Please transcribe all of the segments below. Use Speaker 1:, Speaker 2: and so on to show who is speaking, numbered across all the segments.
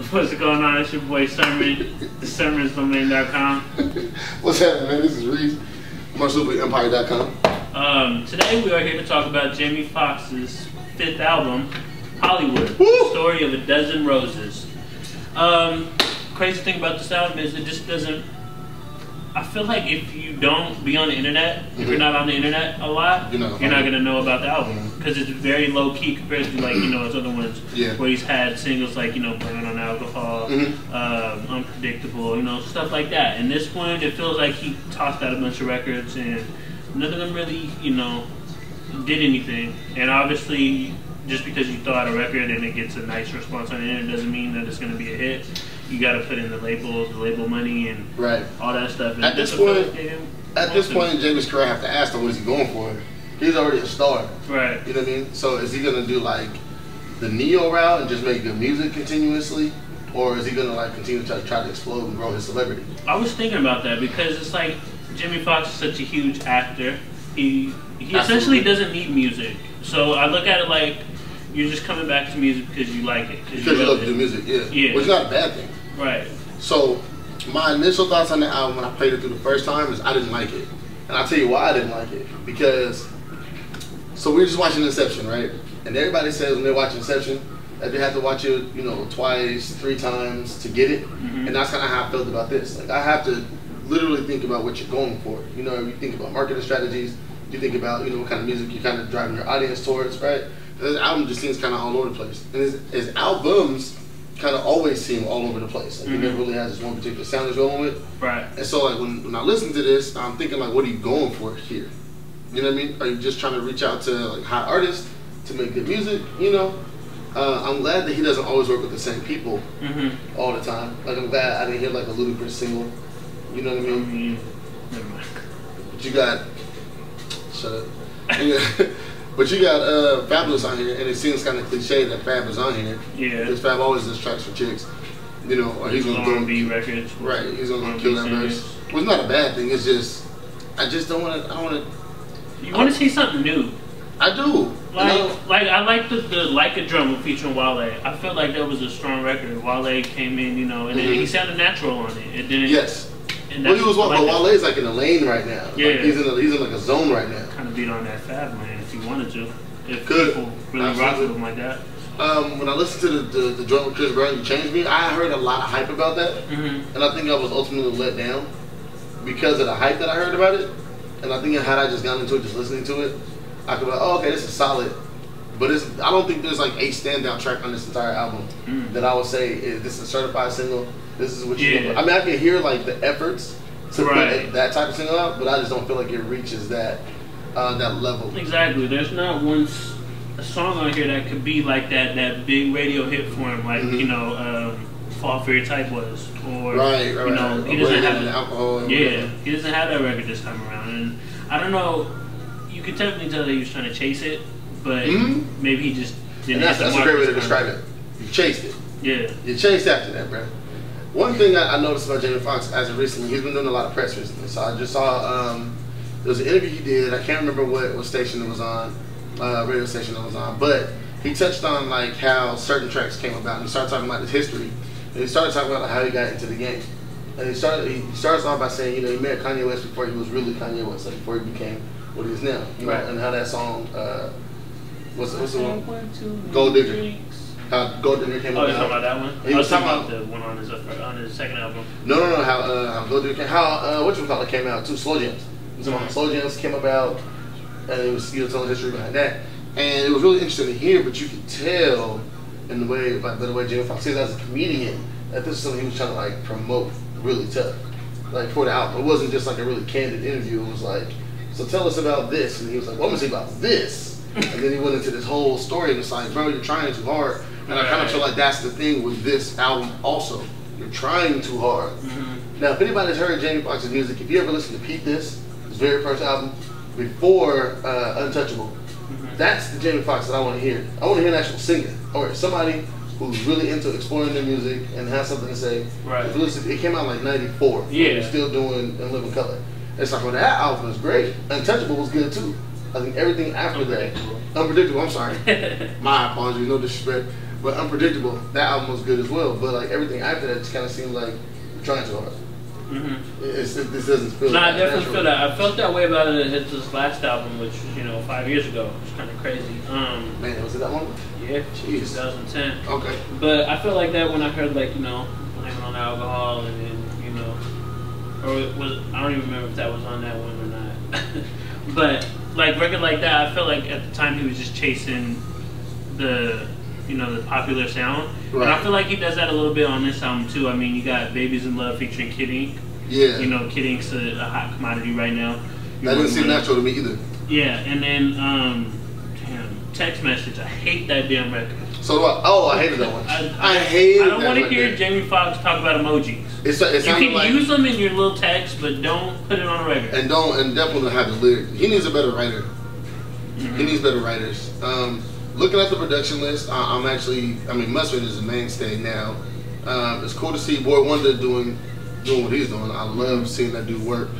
Speaker 1: What's going on? It's your boy Sermon, the sermonsdomain.com.
Speaker 2: What's happening, man? This is Reese, MarsuperEmpire.com.
Speaker 1: Today we are here to talk about Jamie Foxx's 5th album, Hollywood, The Story of a Dozen Roses. Crazy thing about this album is it just doesn't, I feel like if you don't be on the internet, if you're not on the internet a lot, you're not going to know about the album. Because it's very low key compared to, like, you know, his other ones where he's had singles like, you know, Burning on Alcohol, Unpredictable, you know, stuff like that. And this one, it feels like he tossed out a bunch of records and none of them really, you know, did anything. And obviously, just because you throw out a record and it gets a nice response on it, it doesn't mean that it's going to be a hit. You got to put in the label money and all that stuff. And
Speaker 2: at this point in Jamie's career, I have to ask him, what is he going for? He's already a star. Right. You know what I mean? So is he going to do like the Neo route and just make good music continuously? Or is he going to like continue to try to explode and grow his celebrity?
Speaker 1: I was thinking about that because it's like Jamie Foxx is such a huge actor. He essentially doesn't need music. So I look at it like you're just coming back to music because you like it.
Speaker 2: Because you love to do music, yeah. Which is not a bad thing.
Speaker 1: Right.
Speaker 2: So my initial thoughts on the album when I played it through the first time is I didn't like it. And I'll tell you why I didn't like it. Because, so we were just watching Inception, right? And everybody says when they're watching Inception that they have to watch it, you know, twice, 3 times to get it. And that's kind of how I felt about this. Like, I have to literally think about what you're going for. You know, you think about marketing strategies, you think about, you know, what kind of music you're kind of driving your audience towards, right? And this album just seems kind of all over the place. And his albums kind of always seem all over the place. Like, he never really has this one particular sound he's rolling with. Right. And so, like, when I listen to this, I'm thinking, like, what are you going for here? You know what I mean? Are you just trying to reach out to, like, hot artists to make good music, you know? I'm glad that he doesn't always work with the same people all the time. Like, I'm glad I didn't hear, like, a Ludacris single. You know what I mean?
Speaker 1: Never mind.
Speaker 2: But you got... Shut up. But you got Fabulous on here, and it seems kind of cliche that Fab is on here. Yeah. Because Fab always does tracks for chicks. You know, or he's going to
Speaker 1: R&B records.
Speaker 2: Right, he's going to kill that verse. Well, it's not a bad thing, it's just... I just don't want to... I don't want to...
Speaker 1: You want to see something new.
Speaker 2: I do.
Speaker 1: Like I like the Like a Drum featuring Wale. I felt like that was a strong record. Wale came in, you know, and he sounded natural on it. It didn't.
Speaker 2: Yes. Well, he was but Wale's like in a lane right now.
Speaker 1: Yeah.
Speaker 2: Like he's in like a zone right now.
Speaker 1: Kind of beat on that Fab man if you wanted to. If people really rock with him like that.
Speaker 2: When I listened to the joint with Chris Brown, You Changed Me, I heard a lot of hype about that, and I think I was ultimately let down because of the hype that I heard about it. And I think had I just gone into it, just listening to it, I could be like, oh, okay, this is solid. But I don't think there's like a standout track on this entire album that I would say this is a certified single. This is what you know. I mean, I can hear like the efforts to put that type of single out, but I just don't feel like it reaches that level.
Speaker 1: Exactly. There's not a song on here that could be like that big radio hit for him, like you know, Fall for Your Type was, or you know, he doesn't have alcohol. Yeah, he doesn't have that record this time around, and I don't know. You could definitely tell that he was trying to chase it, but maybe he just didn't.
Speaker 2: And that's a great way to describe it. You chased it. Yeah. You chased after that, bro. One thing I noticed about Jamie Foxx as of recently, he's been doing a lot of press recently. So I just saw there was an interview he did. I can't remember what station it was on, radio station it was on, but he touched on like how certain tracks came about, and he started talking about his history, and he started talking about how he got into the game. And he starts off by saying, you know, he met Kanye West before he was really Kanye West, like before he became what he is now, you know, and how that song, what's the one? Gold Digger. How Gold Digger came
Speaker 1: about. Oh, you're talking about that one?
Speaker 2: He was talking
Speaker 1: about the one on his second album.
Speaker 2: No, how Gold Digger came, whatchamacallit came out too, Slow Jams. Slow Jams came about, and it was, you know, telling the history behind that. And it was really interesting to hear, but you could tell in the way, by the way Jamie Foxx says as a comedian, that this is something he was trying to like promote really tough, like for the album. It wasn't just like a really candid interview. It was like, so tell us about this, and he was like, well, I'm gonna say about this, and then he went into this whole story, and it's like, bro, you're trying too hard. And I kind of feel like that's the thing with this album also. You're trying too hard. Now, if anybody's heard Jamie Foxx's music, if you ever listen to Pete This, his very first album, before Untouchable, that's the Jamie Foxx that I want to hear. I want to hear an actual singer, or somebody who's really into exploring their music and has something to say. Right. If you listen, it came out like '94. Yeah. We're still doing In Living Color. It's like, well, that album is great. Untouchable was good too. I think everything after that, Unpredictable. I'm sorry. My apologies, no disrespect. but Unpredictable, that album was good as well. But like everything after that just kind of seemed like we're trying too hard. This doesn't feel.
Speaker 1: No, I definitely feel that. I felt that way about it at his last album, which 5 years ago. It's kind of crazy.
Speaker 2: Man, was it that one?
Speaker 1: Yeah, 2010.
Speaker 2: Okay.
Speaker 1: But I felt like that when I heard blaming on alcohol, and then or it was, I don't even remember if that was on that one or not. But like record like that, I felt like at the time he was just chasing the the popular sound. Right. And I feel like he does that a little bit on this album too. I mean, you got Babies in Love featuring Kid Ink.
Speaker 2: Yeah.
Speaker 1: Kid Ink's a hot commodity right now.
Speaker 2: That didn't seem natural to me either.
Speaker 1: Yeah, and then Text Message. I hate that damn record.
Speaker 2: So do I. Oh, I hated that one. I hated that.
Speaker 1: I don't want to hear Jamie Foxx talk about emojis.
Speaker 2: You
Speaker 1: can use them in your little text, but don't put it on a record.
Speaker 2: And definitely don't have the lyrics. He needs a better writer. He needs better writers. Looking at the production list, Mustard is a mainstay now. It's cool to see Boy Wonder doing what he's doing. I love seeing that dude work.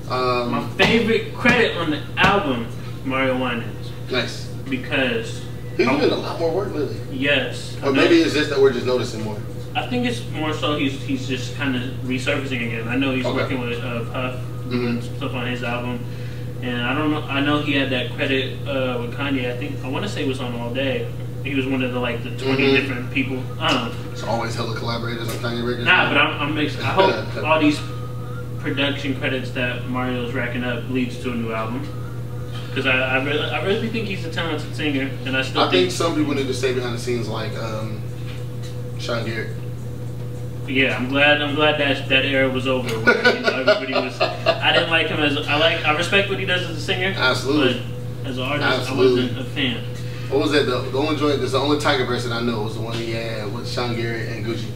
Speaker 1: My favorite credit on the album, Mario Winans.
Speaker 2: Nice.
Speaker 1: Because
Speaker 2: he's doing a lot more work lately.
Speaker 1: Yes.
Speaker 2: Or maybe it's just that we're just noticing more.
Speaker 1: I think it's more so he's just kind of resurfacing again. I know he's working with Puff doing stuff on his album. And I don't know. I know he had that credit with Kanye. I want to say it was on All Day. He was one of the 20 different people.
Speaker 2: It's always hella collaborators on Kanye records.
Speaker 1: Nah, but I'm mixed. I hope all these production credits that Mario's racking up leads to a new album. Because I really think he's a talented singer, and I think
Speaker 2: some people need to stay behind the scenes like Sean Garrett.
Speaker 1: Yeah, I'm glad that era was over. Where, everybody was. I didn't like him I respect what he does as a singer.
Speaker 2: Absolutely.
Speaker 1: But as an artist, I wasn't a fan.
Speaker 2: What was that? The only joint. There's the only Tiger verse that I know was the one he had with Sean Garrett and Gucci.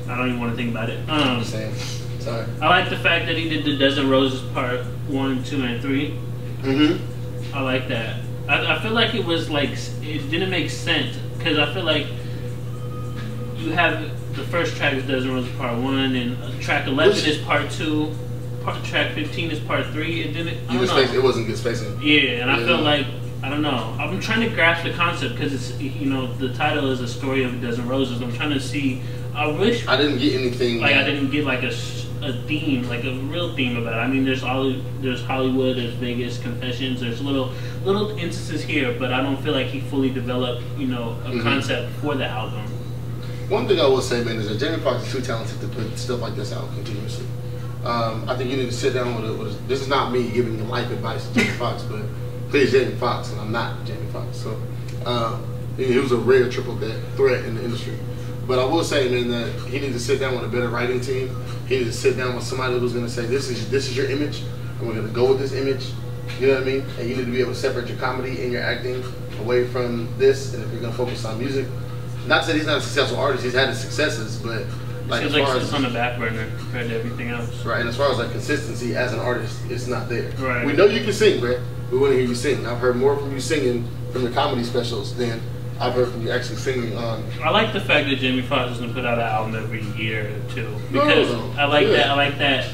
Speaker 1: I don't even want to think about it.
Speaker 2: I'm saying. Sorry.
Speaker 1: I like the fact that he did the Dozen Roses part 1, 2, and 3. I like that. I feel like it was it didn't make sense because I feel like you have the first track is Dozen Roses part 1 and track 11 is part 2. Track 15 is part 3. It didn't.
Speaker 2: It wasn't good spacing.
Speaker 1: Yeah, and I feel like I don't know. I'm trying to grasp the concept because it's the title is A Story of a Dozen Roses. I'm trying to see. I wish
Speaker 2: I didn't get anything.
Speaker 1: I didn't get a theme, like a real theme about it. I mean, there's Hollywood, there's Vegas, Confessions, there's little instances here, but I don't feel like he fully developed, a concept for the album.
Speaker 2: One thing I will say, man, is that Jamie Foxx is too talented to put stuff like this out continuously. I think you need to sit down with this is not me giving you life advice to Jamie Foxx, but please Jamie Foxx, and I'm not Jamie Foxx. So he was a rare triple threat in the industry. But I will say, man, that he needs to sit down with a better writing team. He needs to sit down with somebody who's going to say, this is your image, and we're going to go with this image. You know what I mean? And you need to be able to separate your comedy and your acting away from this. And if you're going to focus on music, not to say he's not a successful artist, he's had his successes, but
Speaker 1: as far as it's on the back burner compared to everything else.
Speaker 2: Right, and as far as consistency as an artist, it's not there.
Speaker 1: Right.
Speaker 2: We know you can sing, Brett. We want to hear you sing. I've heard more from you singing from the comedy specials than I've heard from you actually singing on.
Speaker 1: I like the fact that Jamie Foxx is gonna put out an album every year or two because I like that. I like that.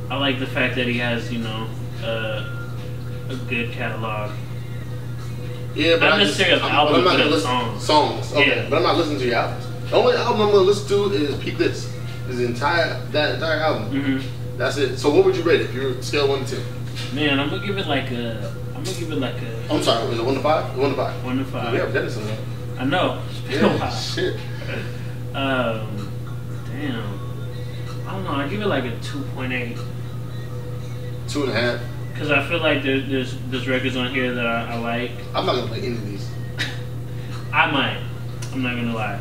Speaker 1: I like the fact that he has a good catalog.
Speaker 2: Yeah, but
Speaker 1: not necessarily albums, but songs.
Speaker 2: Songs, okay.
Speaker 1: Yeah.
Speaker 2: But I'm not listening to your albums. The only album I'm gonna listen to is Peep This. Is that entire album. That's it. So what would you rate it if you're scale 1 to 10?
Speaker 1: Man, I'm gonna give it like a.
Speaker 2: I'm sorry, was it 1 to 5? 1 to 5.
Speaker 1: 1 to 5.
Speaker 2: We have Dennis in there.
Speaker 1: I know.
Speaker 2: Yeah, shit.
Speaker 1: Damn. I don't know. I give it like a 2.8.
Speaker 2: 2.5.
Speaker 1: Because I feel like there's records on here that I like.
Speaker 2: I'm not gonna play any of these.
Speaker 1: I might. I'm not gonna lie.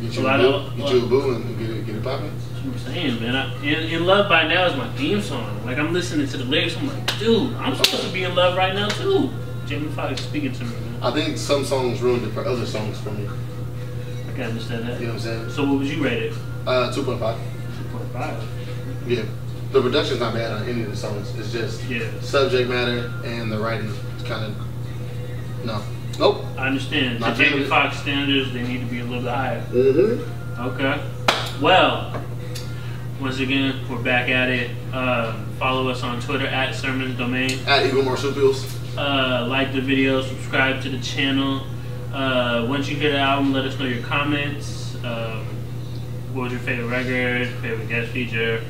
Speaker 2: Get you a boo and get it popping.
Speaker 1: That's what I'm saying, man. In Love by Now is my theme song. Like I'm listening to the lyrics, I'm like, dude, I'm supposed to be in love right now too. Jamie Foxx speaking to me, man.
Speaker 2: I think some songs ruined it for other songs for me.
Speaker 1: I can understand that.
Speaker 2: You know what I'm saying?
Speaker 1: So what would you rate it?
Speaker 2: 2.5.
Speaker 1: 2.5.
Speaker 2: Yeah. The production's not bad on any of the songs. It's just subject matter and the writing. It's kind of nope.
Speaker 1: I understand. The Jamie Foxx standards, they need to be a little bit higher. Okay. Well, once again, we're back at it. Follow us on Twitter at Sermons Domain.
Speaker 2: At Eagle Marsupials.
Speaker 1: Like the video, subscribe to the channel. Once you hear the album, let us know your comments. What was your favorite record, favorite guest feature,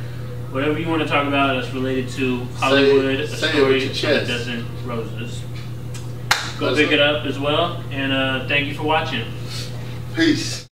Speaker 1: whatever you want to talk about that's related to Hollywood, a story of a dozen roses. Go pick it up as well, and thank you for watching.
Speaker 2: Peace.